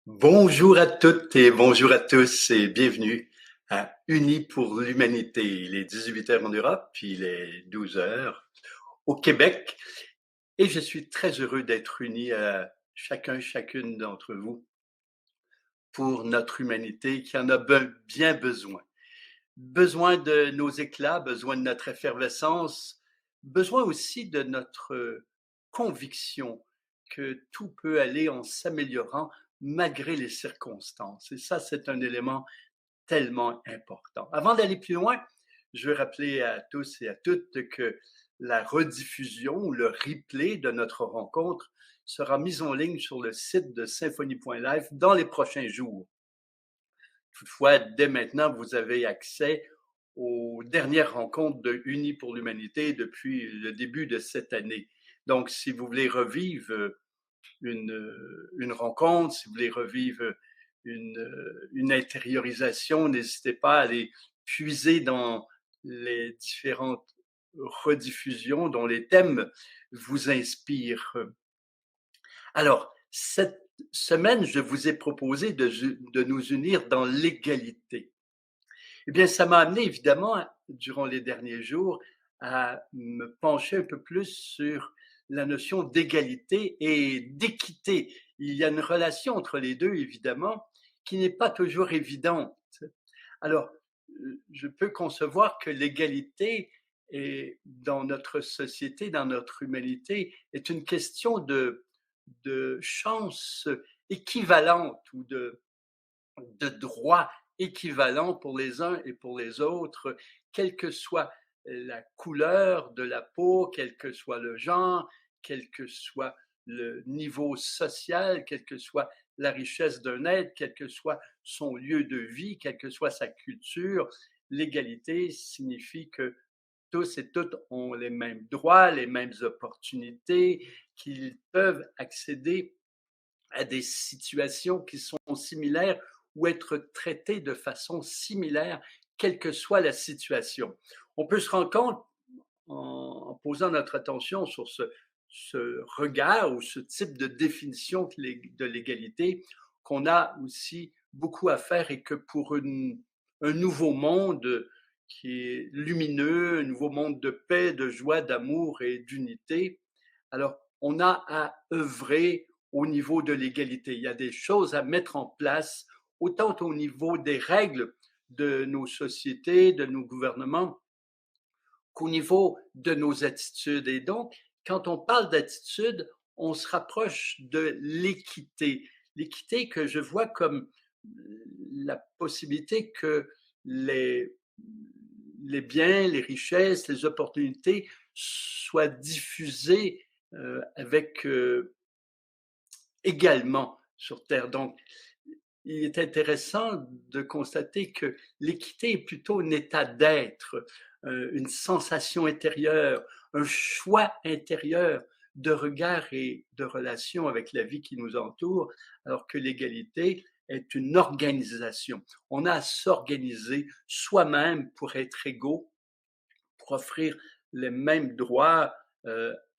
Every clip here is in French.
Bonjour à toutes et bonjour à tous et bienvenue à Unis pour l'humanité. Il est 18 heures en Europe, puis il est 12 heures au Québec et je suis très heureux d'être uni à chacune d'entre vous pour notre humanité qui en a bien besoin. Besoin de nos éclats, besoin de notre effervescence, besoin aussi de notre conviction que tout peut aller en s'améliorant malgré les circonstances. Et ça, c'est un élément tellement important. Avant d'aller plus loin, je veux rappeler à tous et à toutes que la rediffusion ou le replay de notre rencontre sera mise en ligne sur le site de symphonie.live dans les prochains jours. Toutefois, dès maintenant, vous avez accès aux dernières rencontres de Unis pour l'humanité depuis le début de cette année. Donc, si vous voulez revivre une rencontre, si vous voulez revivre une intériorisation, n'hésitez pas à aller puiser dans les différentes rediffusions dont les thèmes vous inspirent. Alors, cette semaine, je vous ai proposé de nous unir dans l'égalité. Eh bien, ça m'a amené évidemment, durant les derniers jours, à me pencher un peu plus sur la notion d'égalité et d'équité. Il y a une relation entre les deux, évidemment, qui n'est pas toujours évidente. Alors, je peux concevoir que l'égalité est, dans notre société, dans notre humanité, est une question de chance équivalente ou de droits équivalents pour les uns et pour les autres, quelle que soit la couleur de la peau, quel que soit le genre, quel que soit le niveau social, quelle que soit la richesse d'un être, quel que soit son lieu de vie, quelle que soit sa culture. L'égalité signifie que tous et toutes ont les mêmes droits, les mêmes opportunités, qu'ils peuvent accéder à des situations qui sont similaires ou être traités de façon similaire, quelle que soit la situation. On peut se rendre compte, en posant notre attention sur ce regard ou ce type de définition de l'égalité, qu'on a aussi beaucoup à faire et que pour un nouveau monde qui est lumineux, un nouveau monde de paix, de joie, d'amour et d'unité, alors on a à œuvrer au niveau de l'égalité. Il y a des choses à mettre en place, autant au niveau des règles de nos sociétés, de nos gouvernements, qu'au niveau de nos attitudes. Et donc, quand on parle d'attitude, on se rapproche de l'équité. L'équité que je vois comme la possibilité que les, les biens, les richesses, les opportunités soient diffusées avec également sur Terre. Donc, il est intéressant de constater que l'équité est plutôt un état d'être, une sensation intérieure, un choix intérieur de regard et de relation avec la vie qui nous entoure, alors que l'égalité est une organisation. On a à s'organiser soi-même pour être égaux, pour offrir les mêmes droits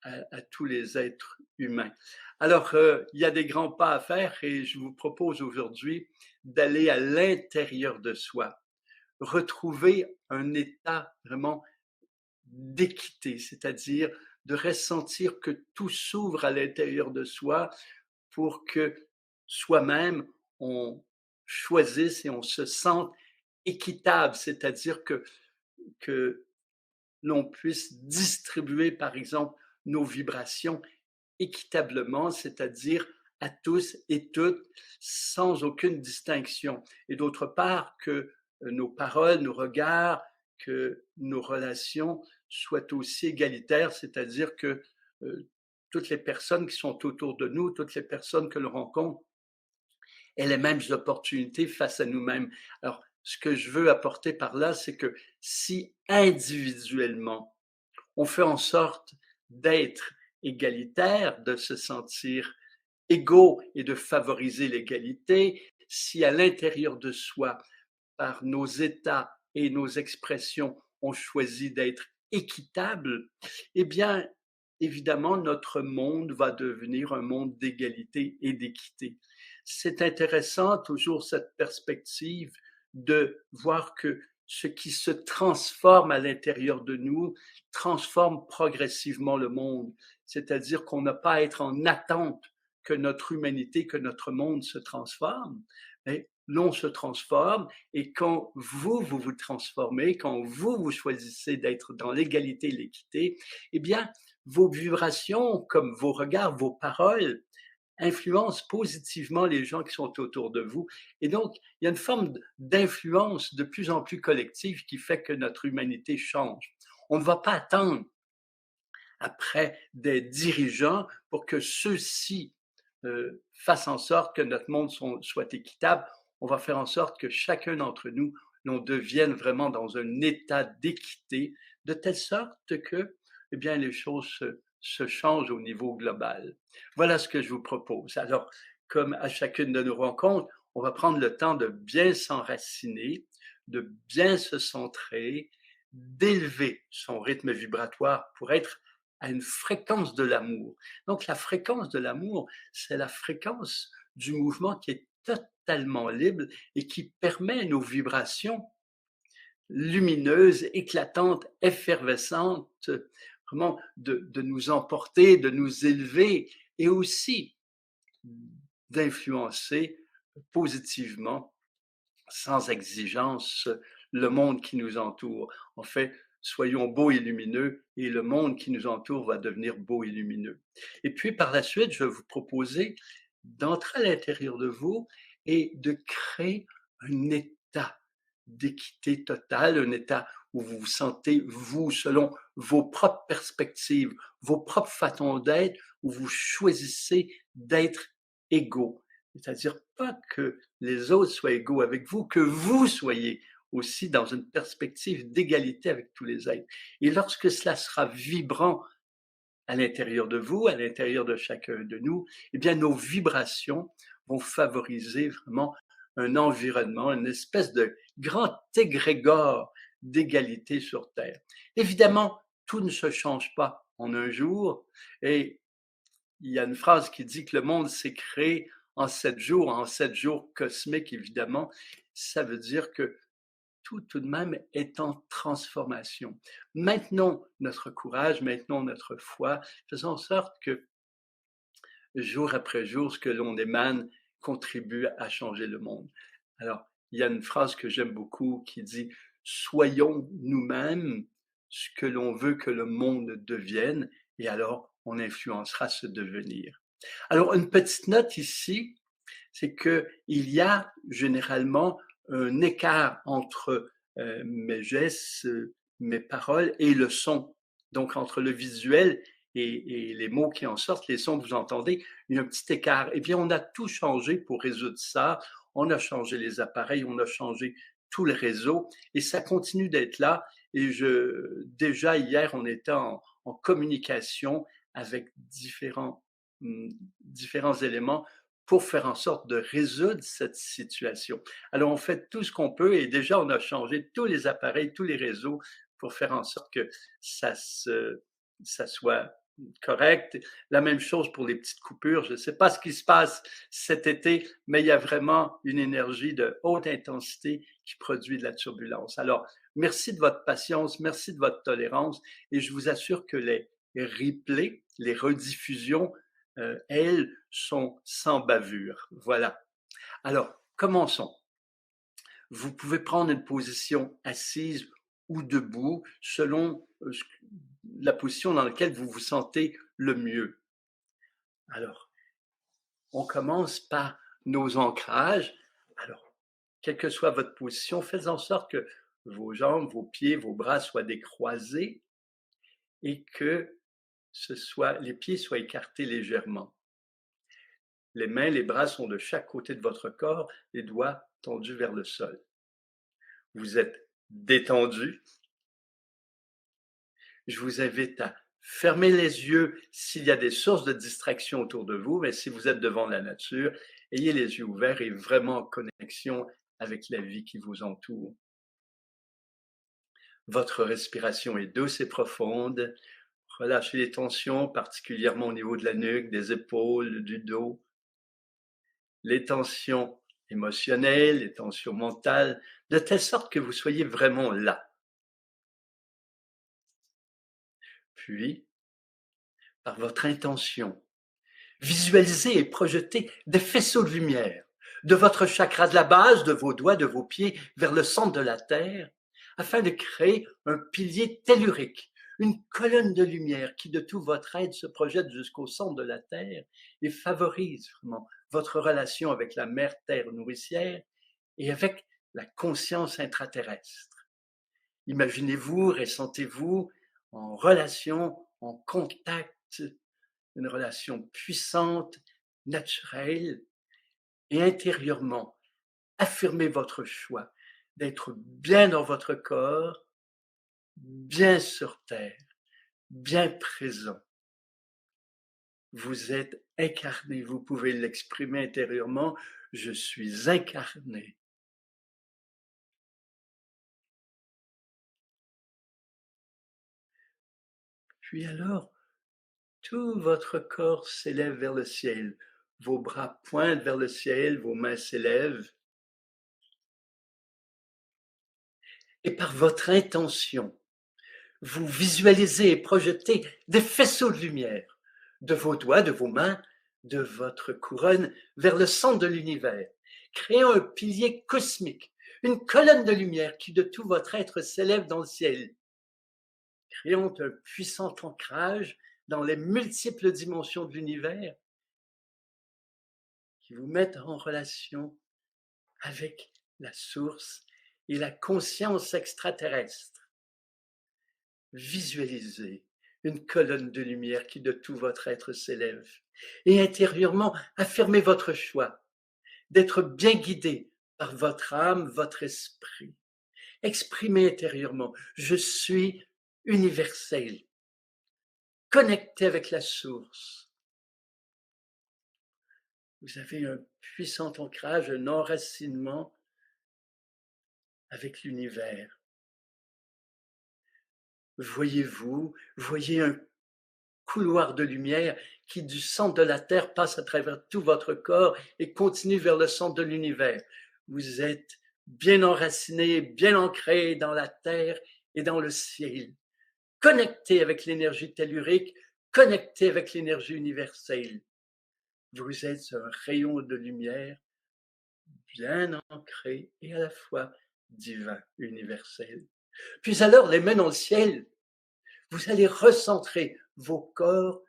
à tous les êtres humains. Alors, il y a des grands pas à faire et je vous propose aujourd'hui d'aller à l'intérieur de soi, retrouver un état vraiment d'équité, c'est-à-dire de ressentir que tout s'ouvre à l'intérieur de soi pour que soi-même, on choisisse et on se sente équitable, c'est-à-dire que l'on puisse distribuer, par exemple, nos vibrations équitablement, c'est-à-dire à tous et toutes, sans aucune distinction. Et d'autre part, que nos paroles, nos regards, que nos relations soient aussi égalitaires, c'est-à-dire que toutes les personnes qui sont autour de nous, toutes les personnes que l'on rencontre, aient les mêmes opportunités face à nous-mêmes. Alors, ce que je veux apporter par là, c'est que si individuellement, on fait en sorte d'être égalitaire, de se sentir égaux et de favoriser l'égalité, si à l'intérieur de soi, par nos états et nos expressions, on choisit d'être équitable, eh bien, évidemment, notre monde va devenir un monde d'égalité et d'équité. c'est intéressant toujours cette perspective de voir que ce qui se transforme à l'intérieur de nous transforme progressivement le monde. C'est-à-dire qu'on n'a pas à être en attente que notre humanité, que notre monde se transforme, mais l'on se transforme et quand vous vous transformez, quand vous choisissez d'être dans l'égalité et l'équité, eh bien, vos vibrations, comme vos regards, vos paroles, influencent positivement les gens qui sont autour de vous. Et donc, il y a une forme d'influence de plus en plus collective qui fait que notre humanité change. On ne va pas attendre après des dirigeants pour que ceux-ci fassent en sorte que notre monde soit équitable. On va faire en sorte que chacun d'entre nous, l'on devienne vraiment dans un état d'équité, de telle sorte que, eh bien, les choses se changent au niveau global. Voilà ce que je vous propose. Alors, comme à chacune de nos rencontres, on va prendre le temps de bien s'enraciner, de bien se centrer, d'élever son rythme vibratoire pour être à une fréquence de l'amour. Donc la fréquence de l'amour, c'est la fréquence du mouvement qui est totalement libre et qui permet nos vibrations lumineuses, éclatantes, effervescentes, vraiment de nous emporter, de nous élever et aussi d'influencer positivement, sans exigence, le monde qui nous entoure. En fait, soyons beaux et lumineux et le monde qui nous entoure va devenir beau et lumineux. Et puis par la suite, je vais vous proposer d'entrer à l'intérieur de vous et de créer un état d'équité totale, un état où vous vous sentez, vous, selon vos propres perspectives, vos propres façons d'être, où vous choisissez d'être égaux. C'est-à-dire pas que les autres soient égaux avec vous, que vous soyez aussi dans une perspective d'égalité avec tous les êtres. Et lorsque cela sera vibrant à l'intérieur de vous, à l'intérieur de chacun de nous, eh bien, nos vibrations vont favoriser vraiment un environnement, une espèce de grand égrégore d'égalité sur Terre. Évidemment, tout ne se change pas en un jour et il y a une phrase qui dit que le monde s'est créé en 7 jours cosmiques, évidemment. Ça veut dire que tout de même est en transformation. Maintenons notre courage, maintenons notre foi, faisons en sorte que jour après jour, ce que l'on émane contribue à changer le monde. Alors, il y a une phrase que j'aime beaucoup qui dit soyons nous-mêmes ce que l'on veut que le monde devienne, et alors on influencera ce devenir. Alors, une petite note ici, c'est que il y a généralement un écart entre mes gestes, mes paroles et le son. Donc, entre le visuel et les mots qui en sortent, les sons que vous entendez, il y a un petit écart. Eh bien, on a tout changé pour résoudre ça. On a changé les appareils, on a changé tout le réseau et ça continue d'être là. Et déjà hier, on était en communication avec différents éléments pour faire en sorte de résoudre cette situation. Alors, on fait tout ce qu'on peut et déjà, on a changé tous les appareils, tous les réseaux pour faire en sorte que ça soit correct. La même chose pour les petites coupures. Je ne sais pas ce qui se passe cet été, mais il y a vraiment une énergie de haute intensité qui produit de la turbulence. Alors, merci de votre patience, merci de votre tolérance et je vous assure que les replays, les rediffusions, elles sont sans bavure. Voilà. Alors, commençons. Vous pouvez prendre une position assise ou debout selon la position dans laquelle vous vous sentez le mieux. Alors, on commence par nos ancrages. Alors, quelle que soit votre position, faites en sorte que vos jambes, vos pieds, vos bras soient décroisés et que les pieds soient écartés légèrement. Les mains, les bras sont de chaque côté de votre corps, les doigts tendus vers le sol. Vous êtes détendu. Je vous invite à fermer les yeux s'il y a des sources de distraction autour de vous, mais si vous êtes devant la nature, ayez les yeux ouverts et vraiment en connexion avec la vie qui vous entoure. Votre respiration est douce et profonde. Relâchez les tensions, particulièrement au niveau de la nuque, des épaules, du dos. les tensions émotionnelles, les tensions mentales, de telle sorte que vous soyez vraiment là. Puis, par votre intention, visualisez et projetez des faisceaux de lumière de votre chakra de la base, de vos doigts, de vos pieds, vers le centre de la Terre, afin de créer un pilier tellurique, une colonne de lumière qui de tout votre être se projette jusqu'au centre de la Terre et favorise vraiment votre relation avec la mère Terre nourricière et avec la conscience intraterrestre. Imaginez-vous, ressentez-vous en relation, en contact, une relation puissante, naturelle, et intérieurement, affirmez votre choix d'être bien dans votre corps, bien sur Terre, bien présent. Vous êtes incarné, vous pouvez l'exprimer intérieurement, je suis incarné. Puis alors, tout votre corps s'élève vers le ciel, vos bras pointent vers le ciel, vos mains s'élèvent, et par votre intention, vous visualisez et projetez des faisceaux de lumière de vos doigts, de vos mains, de votre couronne vers le centre de l'univers, créant un pilier cosmique, une colonne de lumière qui de tout votre être s'élève dans le ciel, créant un puissant ancrage dans les multiples dimensions de l'univers qui vous mettent en relation avec la source et la conscience extraterrestre. Visualisez une colonne de lumière qui de tout votre être s'élève et intérieurement affirmez votre choix d'être bien guidé par votre âme, votre esprit. Exprimez intérieurement, je suis universel, connecté avec la source. Vous avez un puissant ancrage, un enracinement avec l'univers. Voyez-vous, voyez un couloir de lumière qui du centre de la Terre passe à travers tout votre corps et continue vers le centre de l'univers. Vous êtes bien enraciné, bien ancré dans la Terre et dans le ciel, connecté avec l'énergie tellurique, connecté avec l'énergie universelle. Vous êtes un rayon de lumière bien ancré et à la fois divin, universel. Puis alors, les mains dans le ciel, vous allez recentrer vos corps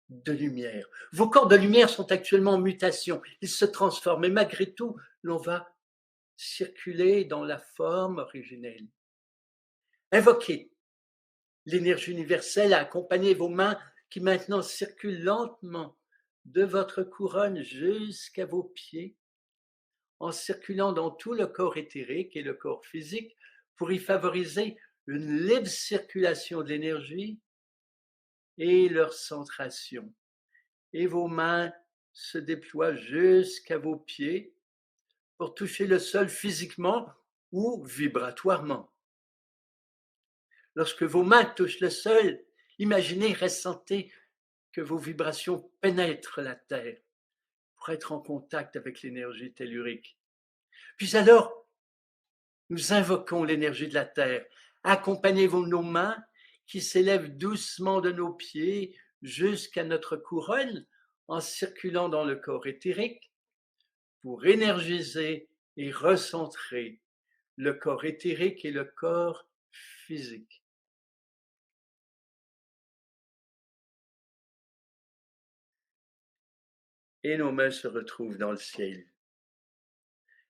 de lumière. Vos corps de lumière sont actuellement en mutation, ils se transforment et malgré tout, l'on va circuler dans la forme originelle. Invoquez l'énergie universelle à accompagner vos mains qui maintenant circulent lentement de votre couronne jusqu'à vos pieds, en circulant dans tout le corps éthérique et le corps physique pour y favoriser une libre circulation de l'énergie et leur centration. Et vos mains se déploient jusqu'à vos pieds pour toucher le sol physiquement ou vibratoirement. Lorsque vos mains touchent le sol, imaginez, ressentez que vos vibrations pénètrent la terre pour être en contact avec l'énergie tellurique. Puis alors, nous invoquons l'énergie de la terre. Accompagnez nos mains qui s'élèvent doucement de nos pieds jusqu'à notre couronne en circulant dans le corps éthérique pour énergiser et recentrer le corps éthérique et le corps physique. Et nos mains se retrouvent dans le ciel.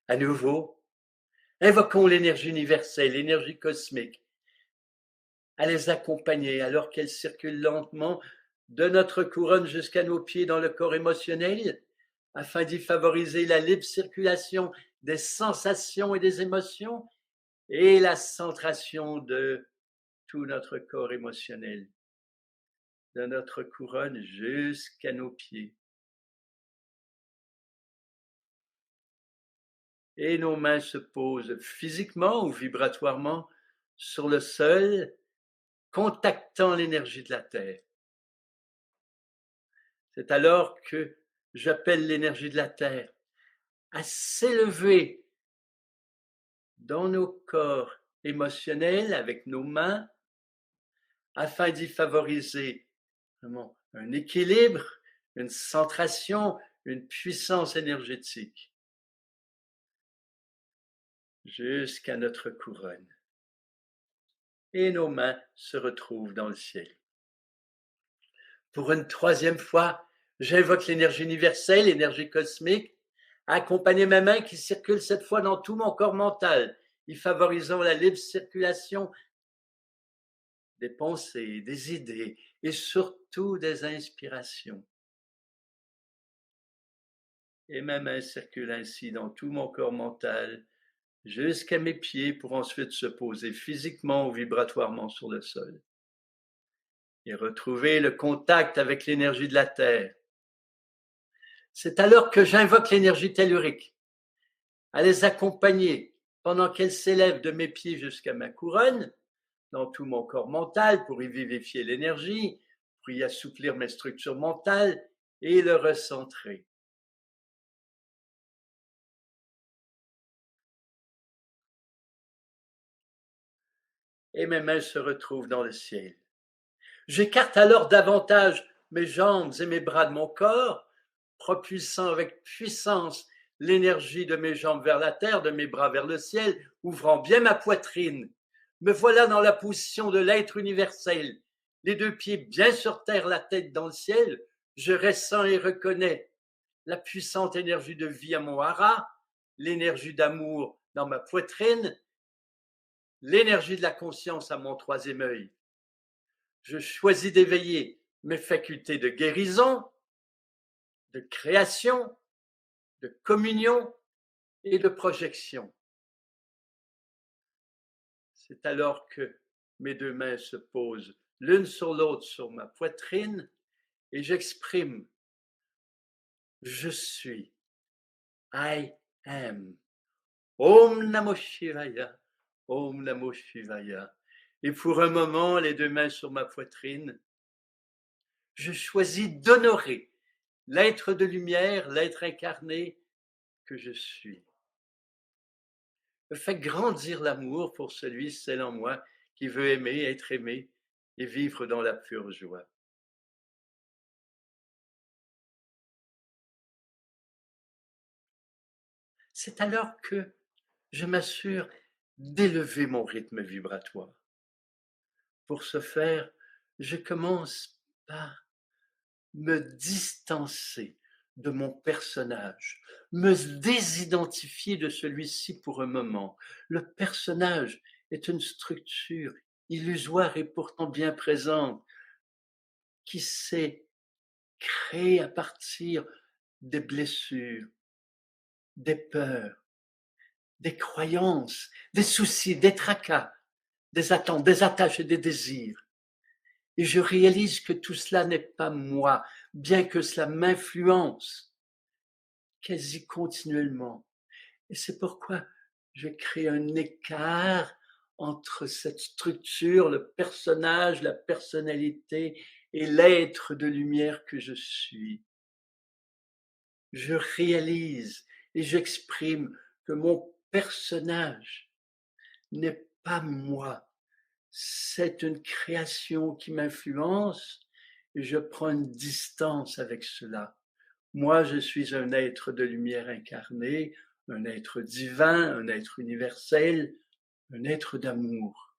À nouveau, invoquons l'énergie universelle, l'énergie cosmique, à les accompagner alors qu'elles circulent lentement de notre couronne jusqu'à nos pieds dans le corps émotionnel, afin d'y favoriser la libre circulation des sensations et des émotions et la centration de tout notre corps émotionnel, de notre couronne jusqu'à nos pieds. Et nos mains se posent physiquement ou vibratoirement sur le sol, contactant l'énergie de la terre. C'est alors que j'appelle l'énergie de la Terre à s'élever dans nos corps émotionnels avec nos mains afin d'y favoriser vraiment un équilibre, une centration, une puissance énergétique jusqu'à notre couronne. Et nos mains se retrouvent dans le ciel. Pour une troisième fois, j'invoque l'énergie universelle, l'énergie cosmique, accompagner ma main qui circule cette fois dans tout mon corps mental, y favorisant la libre circulation des pensées, des idées et surtout des inspirations. Et ma main circule ainsi dans tout mon corps mental jusqu'à mes pieds pour ensuite se poser physiquement ou vibratoirement sur le sol et retrouver le contact avec l'énergie de la Terre. C'est alors que j'invoque l'énergie tellurique, à les accompagner pendant qu'elle s'élève de mes pieds jusqu'à ma couronne, dans tout mon corps mental pour y vivifier l'énergie, pour y assouplir mes structures mentales et le recentrer. Et mes mains se retrouvent dans le ciel. J'écarte alors davantage mes jambes et mes bras de mon corps, propulsant avec puissance l'énergie de mes jambes vers la terre, de mes bras vers le ciel, ouvrant bien ma poitrine. Me voilà dans la position de l'être universel, les deux pieds bien sur terre, la tête dans le ciel. Je ressens et reconnais la puissante énergie de vie à mon hara, l'énergie d'amour dans ma poitrine, l'énergie de la conscience à mon troisième œil. Je choisis d'éveiller mes facultés de guérison, de création, de communion et de projection. C'est alors que mes deux mains se posent l'une sur l'autre sur ma poitrine et j'exprime je suis, I am. Om Namo Shivaya, Om Namo Shivaya. Et pour un moment, les deux mains sur ma poitrine, je choisis d'honorer l'être de lumière, l'être incarné que je suis. Je fais grandir l'amour pour celui, celle en moi, qui veut aimer, être aimé et vivre dans la pure joie. C'est alors que je m'assure d'élever mon rythme vibratoire. Pour ce faire, je commence par me distancer de mon personnage, me désidentifier de celui-ci pour un moment. Le personnage est une structure illusoire et pourtant bien présente, qui s'est créée à partir des blessures, des peurs, des croyances, des soucis, des tracas, des attentes, des attaches et des désirs. Et je réalise que tout cela n'est pas moi, bien que cela m'influence quasi continuellement. Et c'est pourquoi je crée un écart entre cette structure, le personnage, la personnalité et l'être de lumière que je suis. Je réalise et j'exprime que mon personnage n'est pas moi. C'est une création qui m'influence et je prends une distance avec cela. Moi, je suis un être de lumière incarné, un être divin, un être universel, un être d'amour.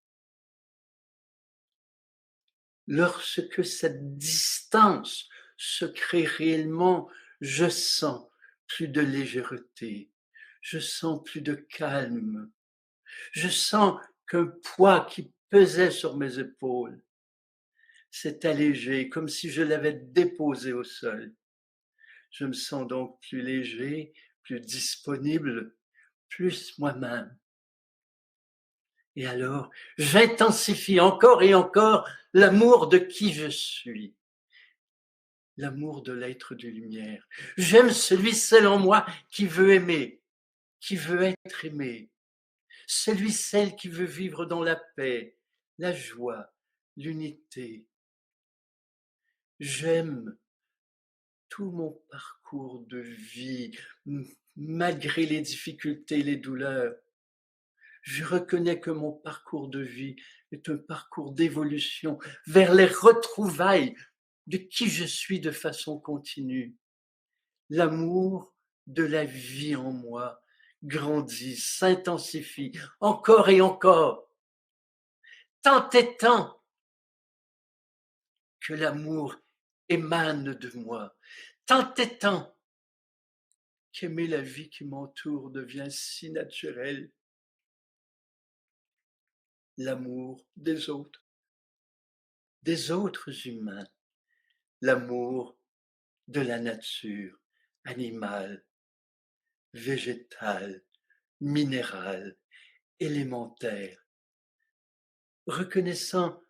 Lorsque cette distance se crée réellement, je sens plus de légèreté, je sens plus de calme, je sens qu'un poids qui pesait sur mes épaules s'est allégé, comme si je l'avais déposé au sol. Je me sens donc plus léger, plus disponible, plus moi-même. Et alors, j'intensifie encore et encore l'amour de qui je suis, l'amour de l'être de lumière. J'aime celui, celle en moi qui veut aimer, qui veut être aimé, celui, celle qui veut vivre dans la paix, la joie, l'unité. J'aime tout mon parcours parcours de vie, malgré les difficultés, les douleurs. Je reconnais que mon parcours de vie est un parcours d'évolution vers les retrouvailles de qui je suis de façon continue. L'amour de la vie en moi grandit, s'intensifie encore et encore, tant et tant que l'amour émane de moi, tant et tant qu'aimer la vie qui m'entoure devient si naturel. L'amour des autres humains, l'amour de la nature, animale, végétale, minérale, élémentaire, reconnaissant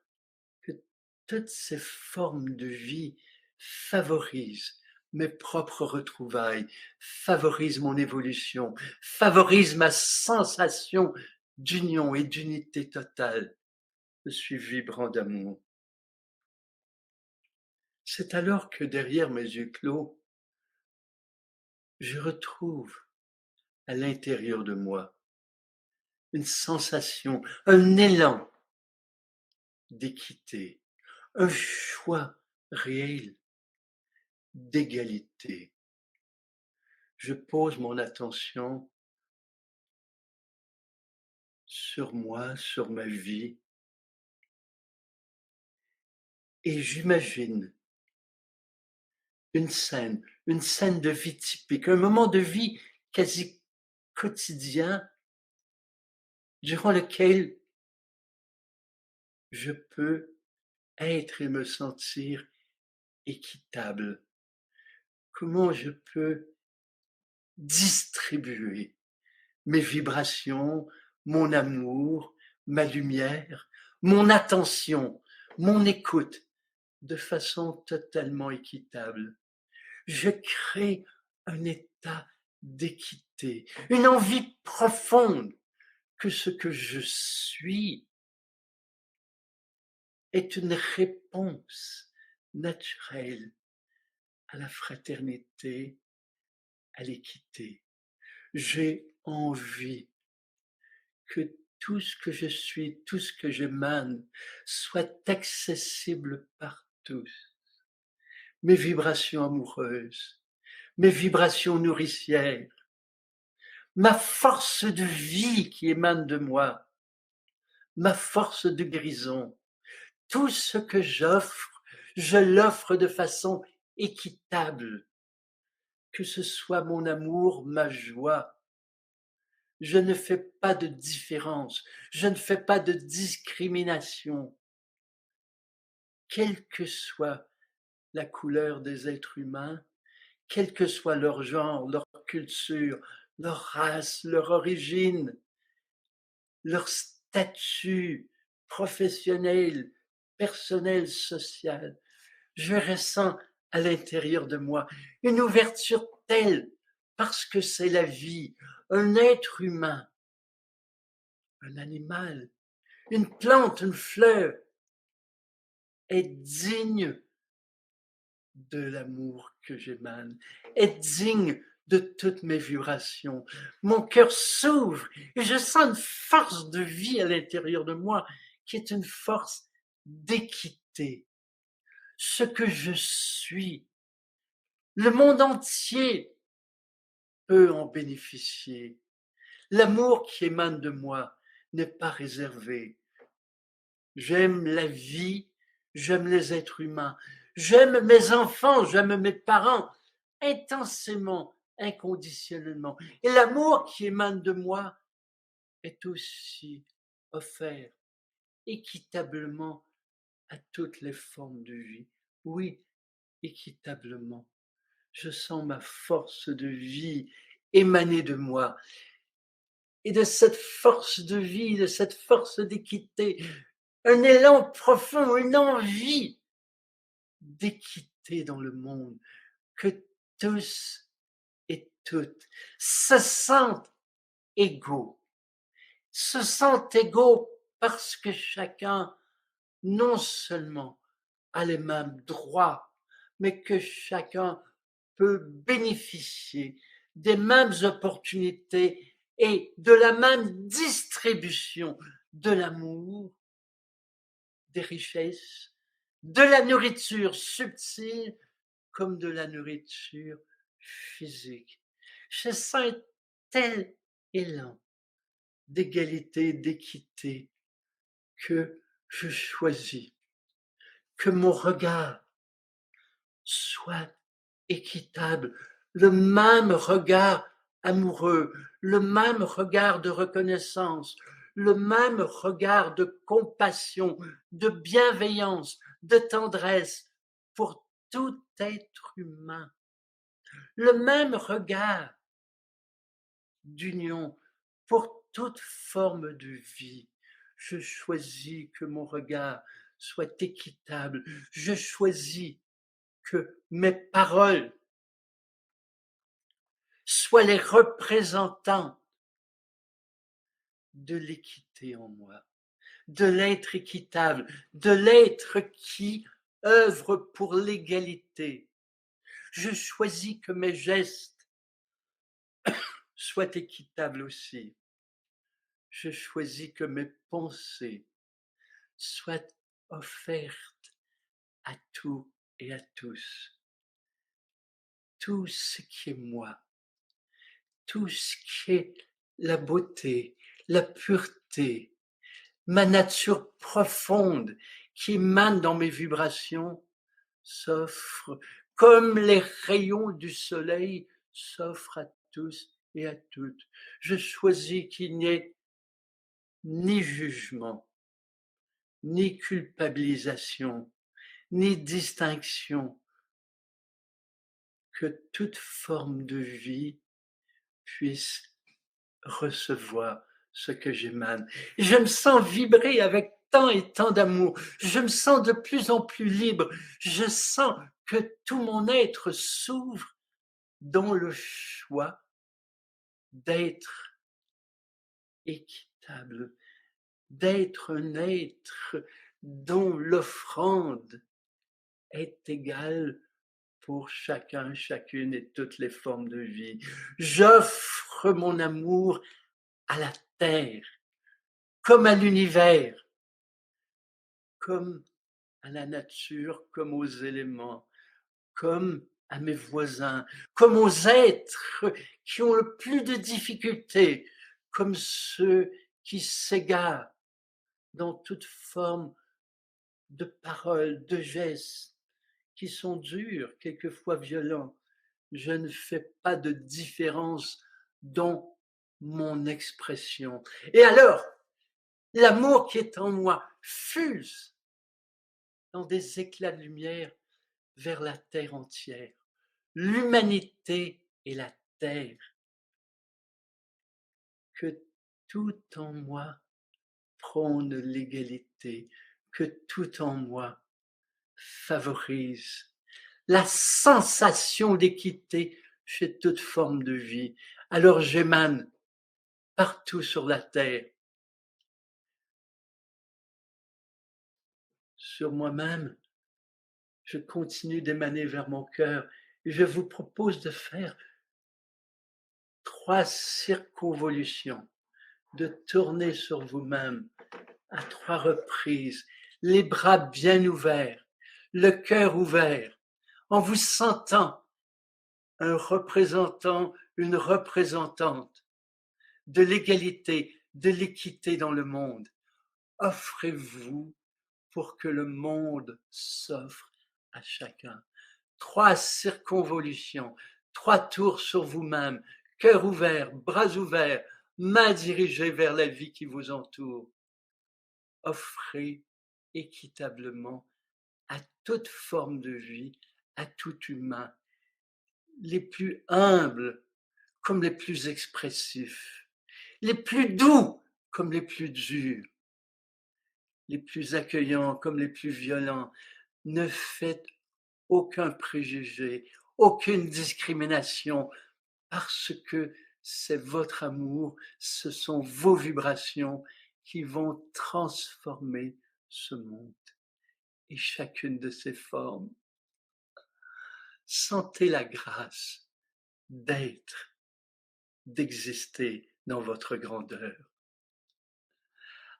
que toutes ces formes de vie favorisent mes propres retrouvailles, favorisent mon évolution, favorisent ma sensation d'union et d'unité totale. Je suis vibrant d'amour. C'est alors que derrière mes yeux clos, je retrouve à l'intérieur de moi une sensation, un élan d'équité, un choix réel d'égalité. Je pose mon attention sur moi, sur ma vie, et j'imagine une scène de vie typique, un moment de vie quasi quotidien durant lequel je peux être et me sentir équitable. Comment je peux distribuer mes vibrations, mon amour, ma lumière, mon attention, mon écoute de façon totalement équitable. Je crée un état d'équité, une envie profonde que ce que je suis est une réponse naturelle à la fraternité, à l'équité. J'ai envie que tout ce que je suis, tout ce que j'émane soit accessible par tous. Mes vibrations amoureuses, mes vibrations nourricières, ma force de vie qui émane de moi, ma force de guérison, tout ce que j'offre, je l'offre de façon équitable, que ce soit mon amour, ma joie. Je ne fais pas de différence, je ne fais pas de discrimination, quelle que soit la couleur des êtres humains, quel que soit leur genre, leur culture, leur race, leur origine, leur statut professionnel, personnel, social. Je ressens à l'intérieur de moi une ouverture telle, parce que c'est la vie, un être humain, un animal, une plante, une fleur, est digne de l'amour que j'émane, est digne de toutes mes vibrations. Mon cœur s'ouvre et je sens une force de vie à l'intérieur de moi qui est une force d'équité. Ce que je suis, le monde entier peut en bénéficier. L'amour qui émane de moi n'est pas réservé. J'aime la vie, j'aime les êtres humains, j'aime mes enfants, j'aime mes parents intensément, inconditionnellement. Et l'amour qui émane de moi est aussi offert équitablement à toutes les formes de vie. Oui, équitablement. Je sens ma force de vie émaner de moi. Et de cette force de vie, de cette force d'équité, un élan profond, une envie d'équité dans le monde, que tous et toutes se sentent égaux. Se sentent égaux parce que chacun, non seulement a les mêmes droits, mais que chacun peut bénéficier des mêmes opportunités et de la même distribution de l'amour, des richesses, de la nourriture subtile comme de la nourriture physique. Je sens un tel élan d'égalité, d'équité, que je choisis que mon regard soit équitable, le même regard amoureux, le même regard de reconnaissance, le même regard de compassion, de bienveillance, de tendresse pour tout être humain, le même regard d'union pour toute forme de vie. Je choisis que mon regard soit équitable. Je choisis que mes paroles soient les représentants de l'équité en moi, de l'être équitable, de l'être qui œuvre pour l'égalité. Je choisis que mes gestes soient équitables aussi. Je choisis que mes pensées soient offertes à tout et à tous. Tout ce qui est moi, tout ce qui est la beauté, la pureté, ma nature profonde qui émane dans mes vibrations s'offre comme les rayons du soleil s'offrent à tous et à toutes. Je choisis qu'il n'y ait ni jugement, ni culpabilisation, ni distinction, que toute forme de vie puisse recevoir ce que j'émane. Je me sens vibrer avec tant et tant d'amour. Je me sens de plus en plus libre. Je sens que tout mon être s'ouvre dans le choix d'être équitable, d'être un être dont l'offrande est égale pour chacun, chacune et toutes les formes de vie. J'offre mon amour à la terre, comme à l'univers, comme à la nature, comme aux éléments, comme à mes voisins, comme aux êtres qui ont le plus de difficultés, comme ceux qui s'égarent dans toute forme de paroles, de gestes qui sont durs, quelquefois violents. Je ne fais pas de différence dans mon expression. Et alors, l'amour qui est en moi fuse dans des éclats de lumière vers la terre entière. L'humanité et la terre. Que tout en moi prône l'égalité, que tout en moi favorise la sensation d'équité chez toute forme de vie. Alors j'émane partout sur la terre, sur moi-même. Je continue d'émaner vers mon cœur et je vous propose de faire 3 circonvolutions, de tourner sur vous-même à 3 reprises, les bras bien ouverts, le cœur ouvert, en vous sentant un représentant, une représentante de l'égalité, de l'équité dans le monde. Offrez-vous pour que le monde s'offre à chacun. 3 circonvolutions, 3 tours sur vous-même, cœur ouvert, bras ouverts, mains dirigées vers la vie qui vous entoure. Offrez équitablement à toute forme de vie, à tout humain, les plus humbles comme les plus expressifs, les plus doux comme les plus durs, les plus accueillants comme les plus violents. Ne faites aucun préjugé, aucune discrimination, parce que c'est votre amour, ce sont vos vibrations qui vont transformer ce monde. Et chacune de ces formes Sentez la grâce d'être, d'exister dans votre grandeur.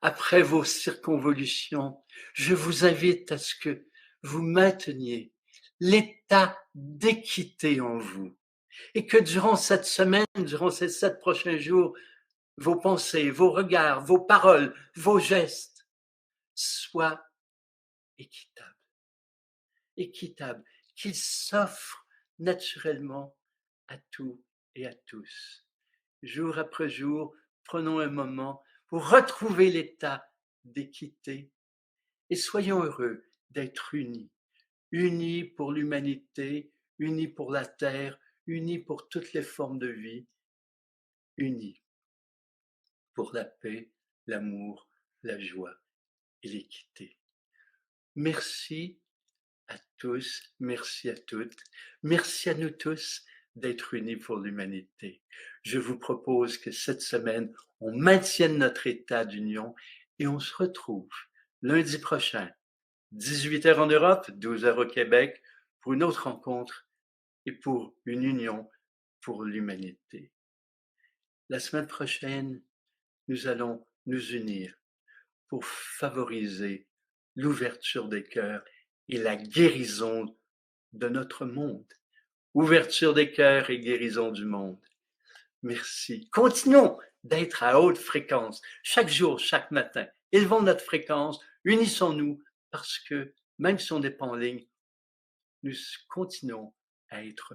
Après vos circonvolutions, je vous invite à ce que vous mainteniez l'état d'équité en vous et que durant cette semaine, durant ces 7 prochains jours, vos pensées, vos regards, vos paroles, vos gestes soient équitables. Équitables, qu'ils s'offrent naturellement à tout et à tous. Jour après jour, prenons un moment pour retrouver l'état d'équité et soyons heureux d'être unis. Unis pour l'humanité, unis pour la terre, unis pour toutes les formes de vie, unis pour la paix, l'amour, la joie et l'équité. Merci à tous, merci à toutes, merci à nous tous d'être unis pour l'humanité. Je vous propose que cette semaine, on maintienne notre état d'union et on se retrouve lundi prochain, 18h en Europe, 12h au Québec, pour une autre rencontre et pour une union pour l'humanité. La semaine prochaine, nous allons nous unir pour favoriser l'ouverture des cœurs et la guérison de notre monde. Ouverture des cœurs et guérison du monde. Merci. Continuons d'être à haute fréquence, chaque jour, chaque matin. Élevons notre fréquence, unissons-nous, parce que même si on n'est pas en ligne, nous continuons à être